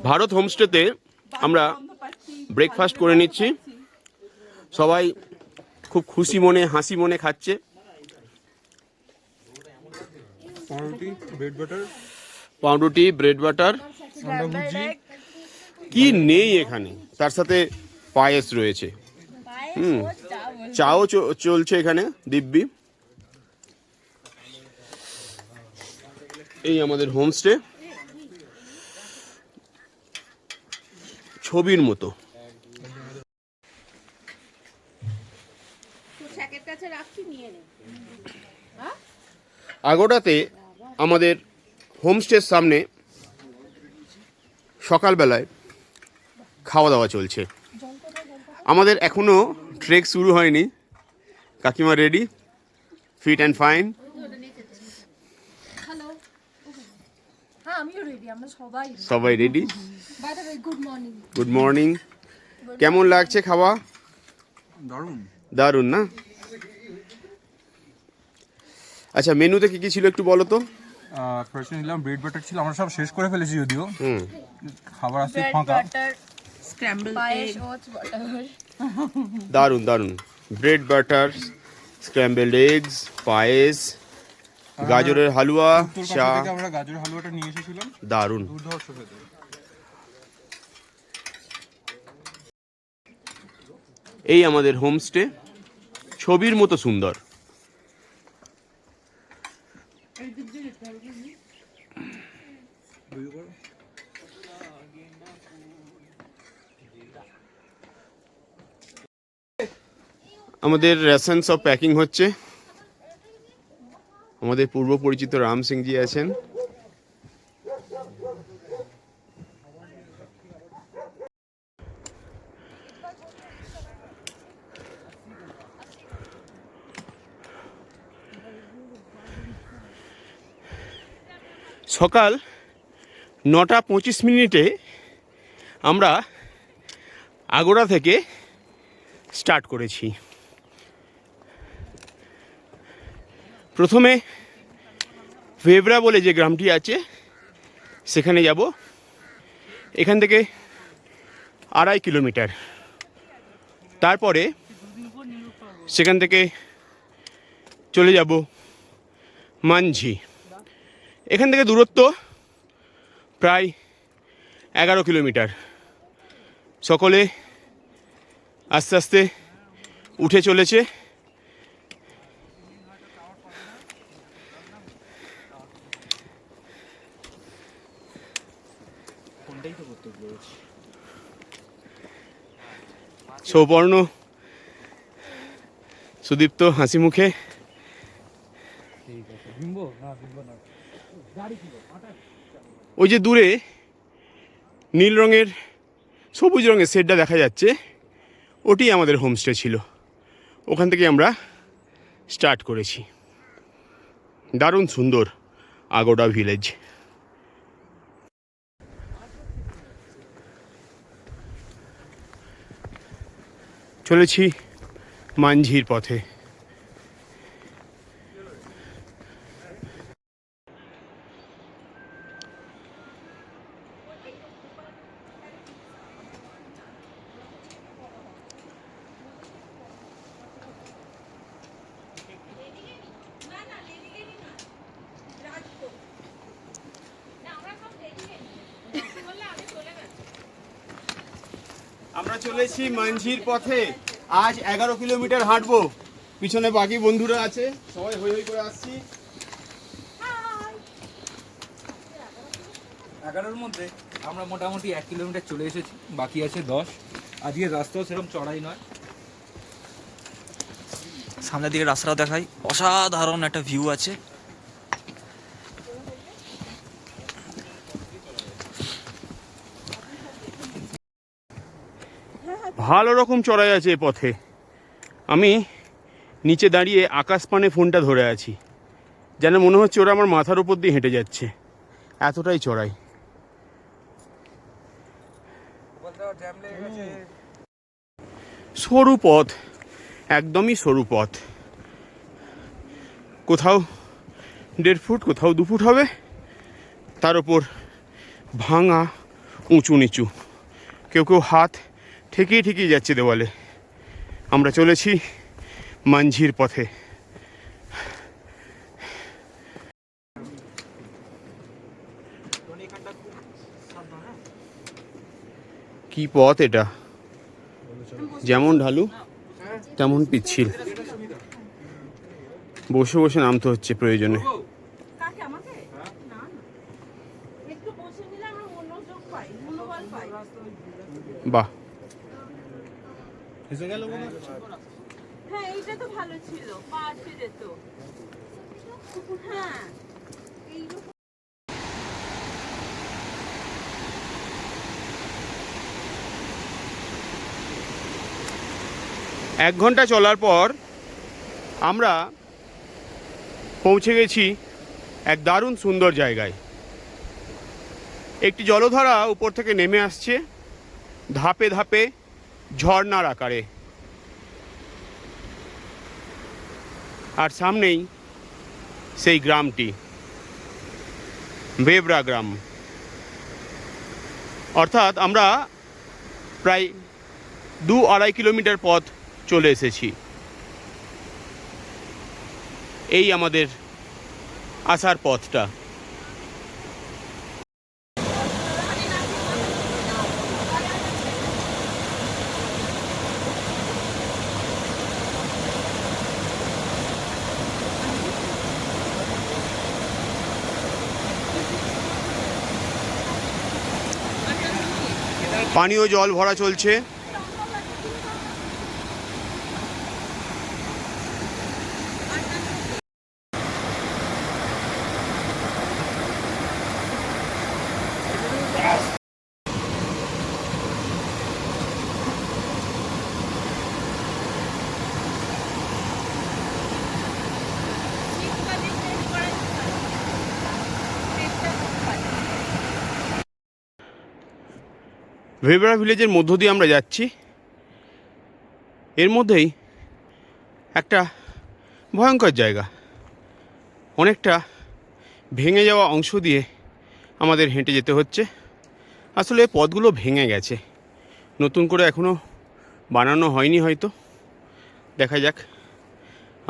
ভারত হোমস্টেতে আমরা ব্রেকফাস্ট করে নিচ্ছি। সবাই খুব খুশি মনে হাসি মনে খাচ্ছে। পাউরুটি, ব্রেড বাটার, কি নেই এখানে, তার সাথে পায়েস রয়েছে। চাও চলছে এখানে দিব্যি। এই আমাদের হোমস্টে, ছবির মতো। আগোড়াতে আমাদের হোমস্টের সামনে সকালবেলায় খাওয়া দাওয়া চলছে। আমাদের এখনো ট্রেক শুরু হয়নি। কাকিমা রেডি, ফিট অ্যান্ড ফাইন। সবাই রেডি। Good morning. কেমন লাগছে খাওয়া? দারুণ না? আচ্ছা, মেনুতে কি কি ছিল একটু বলো তো। ফার্স্টে নিলাম ব্রেড বাটার ছিল, আমরা সব শেষ করে ফেলেছি যদিও। খাবার আসছে ফাঁকা। দারুণ দারুণ। ব্রেড বাটার, স্ক্র্যাম্বলড এগস, পায়েস, গাজরের হালুয়া, চা। আমরা গাজরের হালুয়াটা নিয়ে এসেছিলাম, দারুণ। দুর্ধর্ষ খেতে। এই আমাদের হোমস্টে, ছবির মতো সুন্দর। আমাদের রেশন সব প্যাকিং হচ্ছে। আমাদের পূর্ব পরিচিত রাম সিংজি আছেন। সকাল 9:25 আমরা আগোড়া থেকে স্টার্ট করেছি। প্রথমে ভেবরা বলে যে গ্রামটি আছে সেখানে যাব। এখান থেকে 2.5 কিলোমিটার। তারপরে সেখান থেকে চলে যাব মানঝি। এখান থেকে দূরত্ব প্রায় 11 কিলোমিটার। সকলে আস্তে আস্তে উঠে চলেছে। সৌপর্ণ, সুদীপ্ত হাসি মুখে। ওই যে দূরে নীল রঙের, সবুজ রঙের শেডটা দেখা যাচ্ছে, ওটি আমাদের হোমস্টে ছিল। ওখান থেকে আমরা স্টার্ট করেছি। দারুণ সুন্দর আগোড়া ভিলেজ। চলেছি মানঝির পথে। আমরা চলেছি মানঝির পথে। আজ 11 কিলোমিটার হাঁটবো। পিছনে বাকি বন্ধুরা আছে, সবাই হই হই করে আসছি। 11-র মধ্যে আমরা মোটামুটি 1 কিলোমিটার চলে এসেছি, বাকি আছে 10। আজকে রাস্তাও সেরকম চড়াই নয়। সামনের দিকে রাস্তাটা দেখাই, অসাধারণ একটা ভিউ আছে। ভালো রকম চড়াই আছে এ পথে। আমি নিচে দাঁড়িয়ে আকাশপানে ফোনটা ধরে আছি, যেন মনে হচ্ছে ওরা আমার মাথার উপর দিয়ে হেঁটে যাচ্ছে, এতটাই চড়াই। সরু পথ, একদমই সরু পথ। কোথাও 1.5 ফুট, কোথাও 2 ফুট হবে। তার ওপর ভাঙা, উঁচু নিচু, কেউ কেউ হাত ঠেকিয়ে ঠেকিয়ে যাচ্ছে দেওয়ালে। আমরা চলেছি মাঞ্ঝির পথে। কি পথ এটা, যেমন ঢালু তেমন পিচ্ছিল, বসে বসে নামতে হচ্ছে প্রয়োজনে। কাকে আমাকে? না না, একটু বসে নিলে আমরা মনোযোগ পাই, মনোবল পাই। বাহ, হ্যাঁ এইটা তো ভালো ছিল, পা আটকে যেত। হ্যাঁ এইরকম। 1 ঘন্টা চলার পর আমরা পৌঁছে গেছি এক দারুণ সুন্দর জায়গায়। একটি জলধারা উপর থেকে নেমে আসছে ধাপে ধাপে ঝর্ণার আকারে, আর সামনেই সেই গ্রামটি, বেবরা গ্রাম। অর্থাৎ আমরা প্রায় 2-2.5 কিলোমিটার পথ চলে এসেছি। এই আমাদের আসার পথটা। পানীয় জল ভরা চলছে। ভেবরা ভিলেজের মধ্য দিয়ে আমরা যাচ্ছি। এর মধ্যেই একটা ভয়ঙ্কর জায়গা, অনেকটা ভেঙে যাওয়া অংশ দিয়ে আমাদের হেঁটে যেতে হচ্ছে। আসলে পথগুলো ভেঙে গেছে, নতুন করে এখনও বানানো হয়নি হয়তো। দেখা যাক।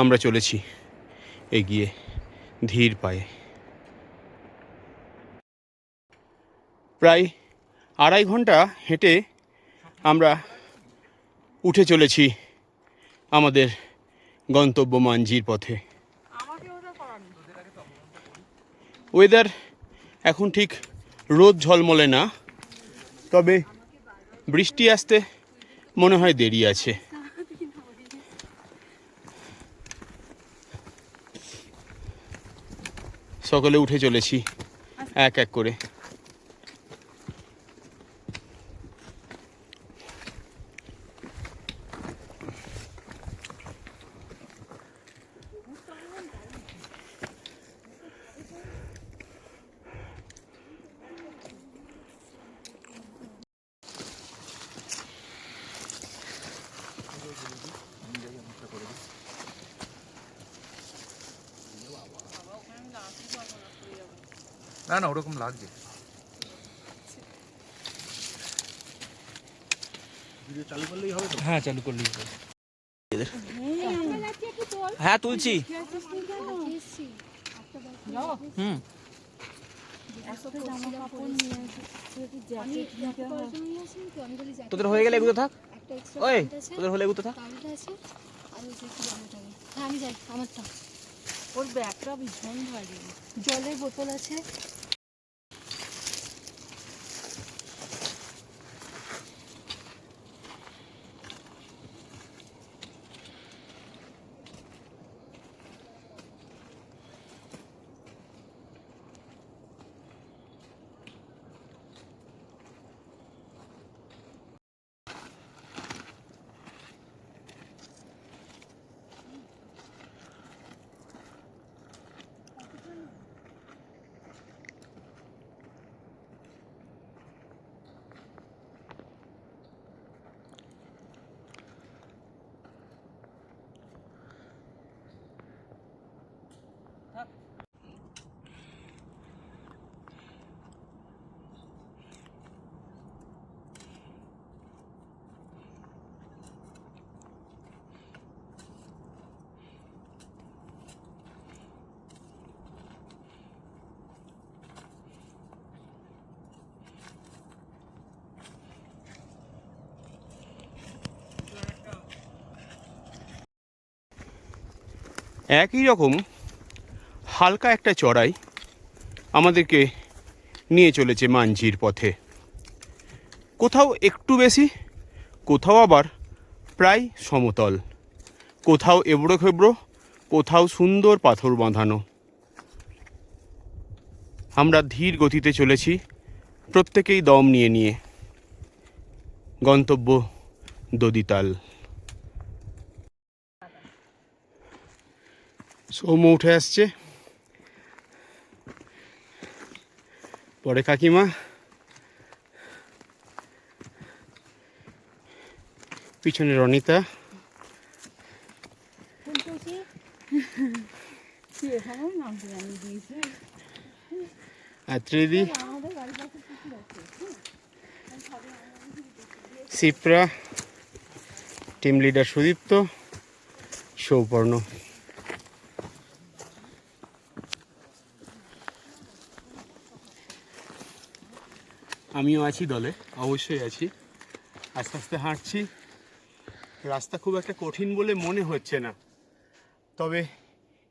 আমরা চলেছি এগিয়ে ধীর পায়ে। প্রায় 2.5 ঘন্টা হেঁটে আমরা উঠে চলেছি আমাদের গন্তব্য মাঞ্ঝির পথে। ওয়েদার এখন ঠিক রোদ ঝলমলে না, তবে বৃষ্টি আসতে মনে হয় দেরি আছে। সকলে উঠে চলেছি এক এক করে। না না, ওরকম লাগছে। হ্যাঁ, চালু করলেই হবে। হ্যাঁ তুলছি। হুম, তোদের হয়ে গেলে এগুলো থাক। ওই তোদের হলে এগুলো থাক। হ্যাঁ আমি যাই, আমারটা। ওর ব্যাগটা ভীষণ ভারী। জলের বোতল আছে। একই রকম হালকা একটা চড়াই আমাদেরকে নিয়ে চলেছে মাঞ্ঝির পথে। কোথাও একটু বেশি, কোথাও আবার প্রায় সমতল, কোথাও এবড়ো খেবড়ো, কোথাও সুন্দর পাথর বাঁধানো। আমরা ধীর গতিতে চলেছি, প্রত্যেকেই দম নিয়ে নিয়ে। গন্তব্য দদিতাল। সৌম্য উঠে আসছে, পরে কাকিমা, পিছনে রনিতা, আর ত্রিদি, সিপ্রা, টিম লিডার সুদীপ্ত, সৌপর্ণ। আমিও আছি দলে, অবশ্যই আছি। আস্তে আস্তে হাঁটছি, রাস্তা খুব একটা কঠিন বলে মনে হচ্ছে না, তবে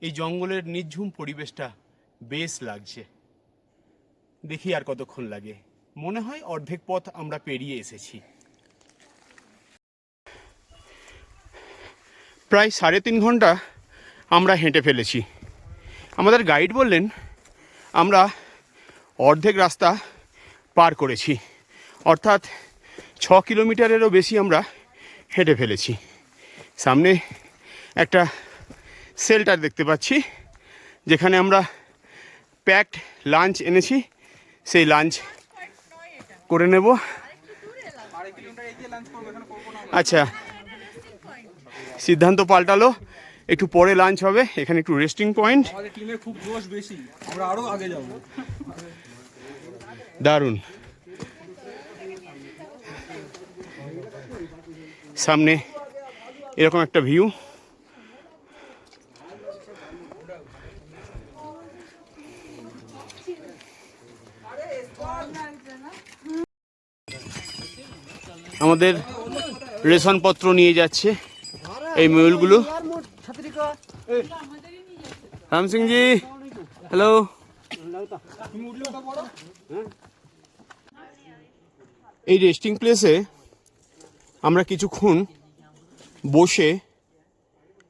এই জঙ্গলের নির্ঝুম পরিবেশটা বেশ লাগছে। দেখি আর কতক্ষণ লাগে, মনে হয় অর্ধেক পথ আমরা পেরিয়ে এসেছি। প্রায় 3.5 ঘন্টা আমরা হেঁটে ফেলেছি। আমাদের গাইড বললেন আমরা অর্ধেক রাস্তা পার করেছি, অর্থাৎ 6 কিলোমিটারেরও বেশি আমরা হেঁটে ফেলেছি। সামনে একটা শেল্টার দেখতে পাচ্ছি, যেখানে আমরা প্যাকড লাঞ্চ এনেছি, সেই লাঞ্চ করে নেব। আচ্ছা, সিদ্ধান্ত পাল্টালো, একটু পরে লাঞ্চ হবে, এখানে একটু রেস্টিং পয়েন্ট। আমাদের টিমে খুব জোশ বেশি, আমরা আরো আগে যাব। দারুণ। সামনে এরকম একটা ভিউ, আমাদের রেশনপত্র নিয়ে যাচ্ছে এই ময়ূরগুলো। রাম সিং জি, হ্যালো। এই রেস্টিং প্লেসে আমরা কিছুক্ষণ বসে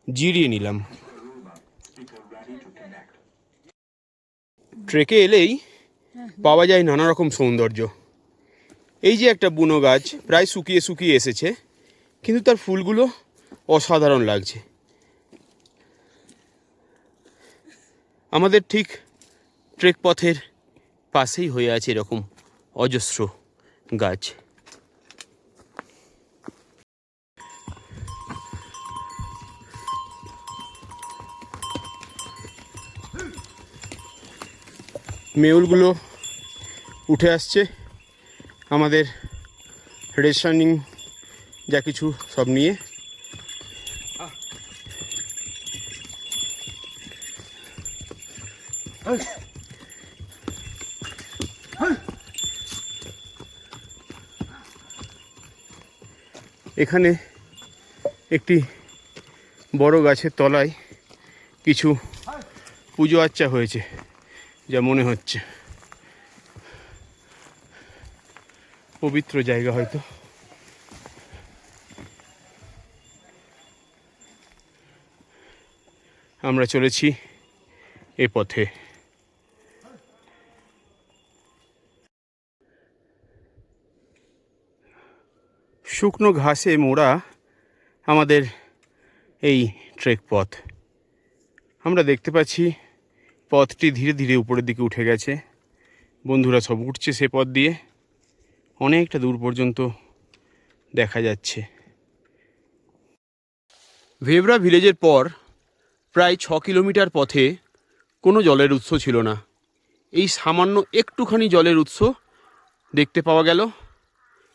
জিরিয়ে নিলাম। ট্রেকে এলেই পাওয়া যায় নানা রকম সৌন্দর্য। এই যে একটা বুনো গাছ প্রায় শুকিয়ে শুকিয়ে এসেছে, কিন্তু তার ফুলগুলো অসাধারণ লাগছে। আমাদের ঠিক ট্রেক পথের পাশেই হয়ে আছে এরকম অজস্র গাছ। মেউলগুলো উঠে আসছে, আমাদের রেশনিং যা কিছু সব নিয়ে। এখানে একটি বড় গাছের তলায় কিছু পুজো আচ্চা হয়েছে যা মনে হচ্ছে। পবিত্র জায়গা হয়তো। আমরা চলেছি এ পথে। শুকনো ঘাসে মোড়া আমাদের এই ট্রেক পথ। আমরা দেখতে পাচ্ছি পথটি ধীরে ধীরে উপরের দিকে উঠে গেছে। বন্ধুরা সব উঠছে সে পথ দিয়ে, অনেকটা দূর পর্যন্ত দেখা যাচ্ছে। ভেবরা ভিলেজের পর প্রায় 6 কিলোমিটার পথে কোনো জলের উৎস ছিল না। এই সামান্য একটুখানি জলের উৎস দেখতে পাওয়া গেল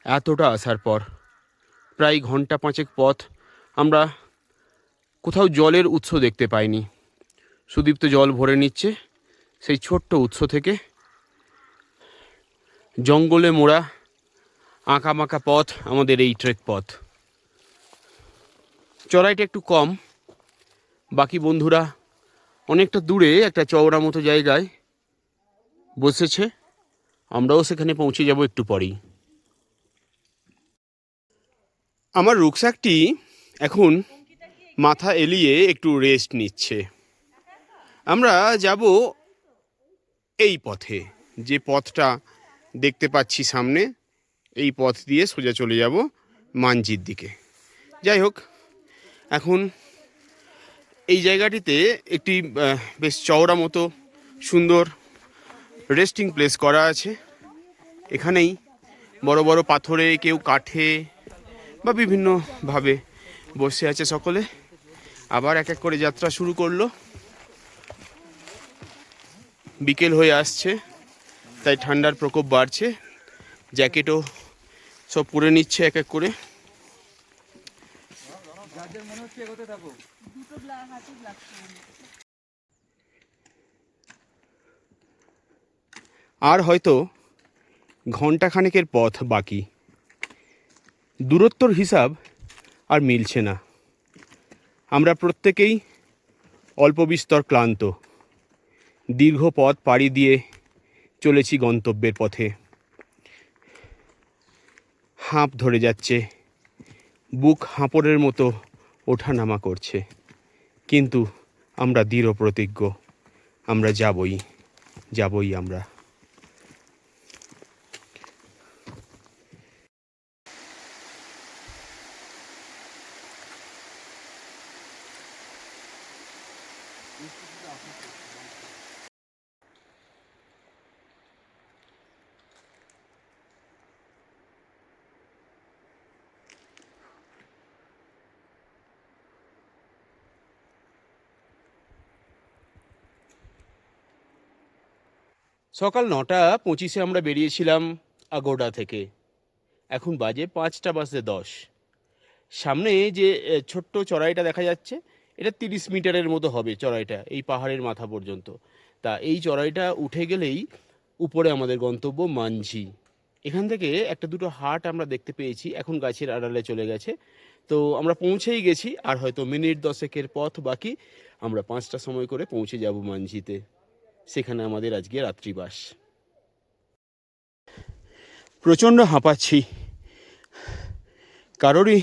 এতটা আসার পর। প্রায় ঘন্টা 5 পথ আমরা কোথাও জলের উৎস দেখতে পাইনি। সুদীপ্ত জল ভরে নিচ্ছে সেই ছোট্ট উৎস থেকে। জঙ্গলে মোড়া আঁকাবাঁকা পথ আমাদের এই ট্রেক পথ। চড়াইটা একটু কম, বাকি বন্ধুরা অনেকটা দূরে একটা চওড়া মতো জায়গায় বসেছে, আমরাও সেখানে পৌঁছে যাব একটু পরেই। আমার রুকস্যাকটি এখন মাথা এলিয়ে একটু রেস্ট নিচ্ছে। আমরা যাব এই পথে, যে পথটা দেখতে পাচ্ছি সামনে, এই পথ দিয়ে সোজা চলে যাব মানজির দিকে। যাই হোক, এখন এই জায়গাটিতে একটি বেশ চওড়া মতো সুন্দর রেস্টিং প্লেস করা আছে। এখানেই বড় বড় পাথরে, কেউ কাঠে বা বিভিন্নভাবে বসে আছে সকলে। আবার এক এক করে যাত্রা শুরু করলো। বিকেল হয়ে আসছে, তাই ঠান্ডার প্রকোপ বাড়ছে। জ্যাকেটও সব পরে নিচ্ছে এক এক করে। আর হয়তো ঘন্টাখানেকের পথ বাকি। দূরত্বর হিসাব আর মিলছে না। আমরা প্রত্যেকেই অল্প বিস্তর ক্লান্ত। দীর্ঘ পথ পাড়ি দিয়ে চলেছি গন্তব্যের পথে। হাঁপ ধরে যাচ্ছে, বুক হাঁপড়ের মতো ওঠানামা করছে, কিন্তু আমরা দৃঢ় প্রতিজ্ঞ, আমরা যাবই আমরা। সকাল 9:25 আমরা বেরিয়েছিলাম আগোড়া থেকে। এখন বাজে 5:10। সামনে যে ছোট্ট চড়াইটা দেখা যাচ্ছে, এটা 30 মিটারের মতো হবে চড়াইটা, এই পাহাড়ের মাথা পর্যন্ত। তা এই চড়াইটা উঠে গেলেই উপরে আমাদের গন্তব্য মানঝি। এখান থেকে একটা দুটো হাট আমরা দেখতে পেয়েছি, এখন গাছের আড়ালে চলে গেছে। তো আমরা পৌঁছেই গেছি, আর হয়তো মিনিট 10-এর পথ বাকি। আমরা 5টার সময় করে পৌঁছে যাব মানঝিতে। সেখানে আমাদের আজকে রাত্রিবাস। প্রচণ্ড হাঁপাচ্ছি, কারোরই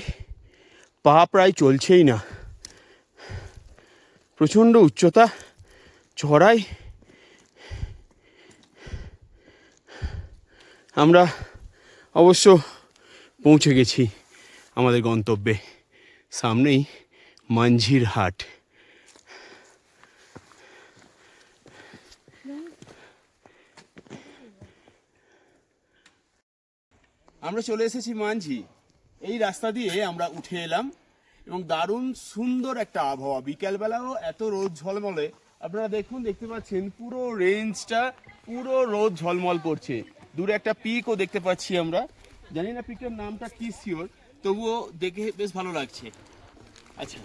পা প্রায় চলছেই না। প্রচণ্ড উচ্চতা, চড়াই। আমরা অবশ্য পৌঁছে গেছি আমাদের গন্তব্যে। সামনেই মানঝির হাট। আমরা চলে এসেছি মানঝি। এই রাস্তা দিয়ে আমরা উঠে এলাম এবং দারুণ সুন্দর একটা আবহাওয়া। বিকালবেলাও এত রোদ ঝলমলে, আপনারা দেখতে পাচ্ছেন পুরো রেঞ্জটা পুরো রোদ ঝলমল করছে। দূরে একটা পিকও দেখতে পাচ্ছি আমরা, জানি না পিকটার নামটা কি শিওর, তবুও দেখে বেশ ভালো লাগছে। আচ্ছা,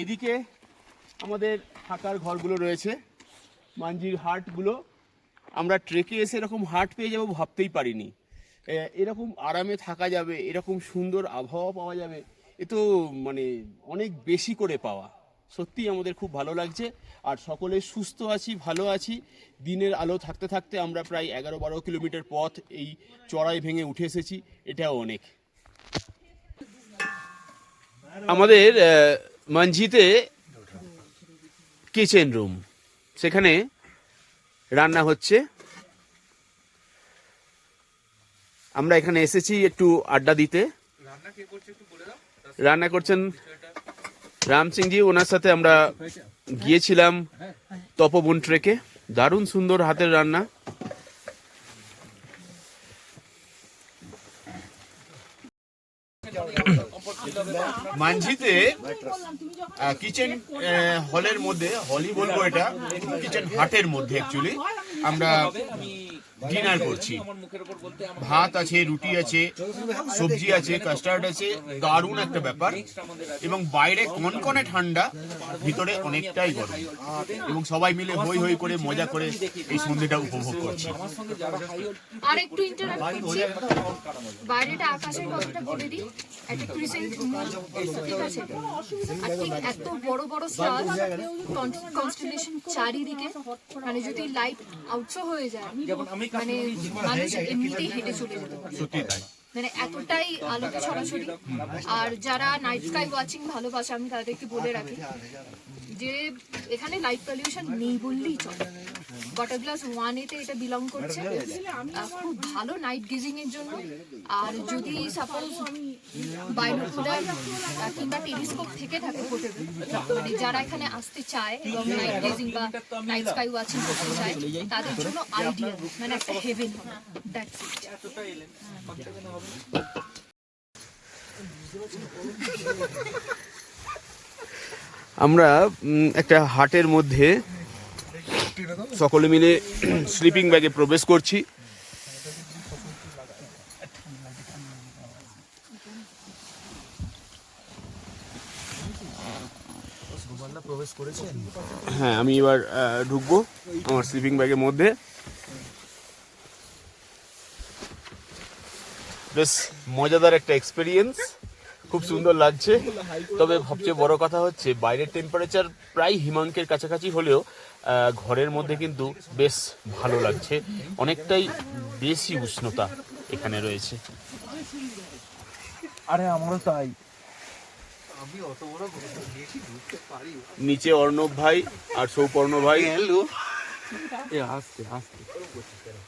এদিকে আমাদের থাকার ঘরগুলো রয়েছে, মানজির হাটগুলো। আমরা ট্রেকে এসে এরকম হাট পেয়ে যাবো ভাবতেই পারিনি। এরকম আরামে থাকা যাবে, এরকম সুন্দর আবহাওয়া পাওয়া যাবে, এ তো মানে অনেক বেশি করে পাওয়া। সত্যিই আমাদের খুব ভালো লাগছে। আর সকলে সুস্থ আছি, ভালো আছি। দিনের আলো থাকতে থাকতে আমরা প্রায় 11-12 কিলোমিটার পথ এই চড়াই ভেঙে উঠে এসেছি, এটাও অনেক। আমাদের মানঝিতে কিচেন রুম, সেখানে রান্না হচ্ছে। আমরা এখানে এসেছি একটু আড্ডা দিতে। রান্না করছেন রাম সিংজি, ওনার সাথে আমরা গিয়েছিলাম তপবন ট্রেকে। দারুণ সুন্দর হাতের রান্না। মানঝিতে কিচেন হলের মধ্যে, হলই বলবো এটা, কিচেন হাটের মধ্যে অ্যাকচুয়ালি আমরা ডিনার করছি। আমার মুখের উপর বলতে আমার ভাত আছে, রুটি আছে, সবজি আছে, কাস্টার্ড আছে, দারুণ একটা ব্যাপার। এবং বাইরে কনকনে ঠান্ডা, ভিতরে অনেকটাই গরম, এবং সবাই মিলে হই হই করে মজা করে এই সন্ধ্যেটা উপভোগ করছি। আমার সঙ্গে যারা হাই আর একটু ইন্টারাক্ট করছি, বাইরেটা আকাশের কথাটা বলে দিই, একটা ক্রিসেন্ট মুন, ঠিক আছে, আর ঠিক এত বড় বড় স্টার কনস্টেলেশন চারিদিকে, মানে যদি লাইট আউটসো হয়ে যায় মানে মানুষ এমনিতেই হেঁটে চলে যেতে পারে, সত্যি তাই। মানে এতটাই আলোতে ছড়াছড়ি। আর যারা নাইট স্কাই ওয়াচিং ভালোবাসে আমি তাদেরকে বলে রাখি যে এখানে লাইট পলিউশন নেই বললেই চলে। ওয়াটার গ্লাস 1A-তে এটা বিলং করছে, খুব ভালো নাইট গেজিং এর জন্য। আর যদি সাপোজ বাইনোকুলার কিংবা টেলিস্কোপ থেকে থাকে হোটেলে, মানে যারা এখানে আসতে চায় এবং নাইট গেজিং বা নাইট স্কাই ওয়াচিং করতে চায় তাদের জন্য আইডিয়াল, মানে একটা হেভেন হবে। That's it. আমরা একটা হাটের মধ্যে সকলে মিলে স্লিপিং ব্যাগে প্রবেশ করছি। হ্যাঁ, আমি এবার ঢুকবো আমার স্লিপিং ব্যাগের মধ্যে। বেশ মজাদার একটা এক্সপিরিয়েন্স, খুব সুন্দর লাগছে। তবে সবচেয়ে বড় কথা হচ্ছে বাইরের টেম্পারেচার প্রায় হিমাঙ্কের কাছাকাছি হলেও ঘরের মধ্যে কিন্তু বেশ ভালো লাগছে, অনেকটাই বেশি উষ্ণতা এখানে রয়েছে। আরে আমারও তাই। নিচে অর্ণব ভাই আর সৌপর্ণ ভাই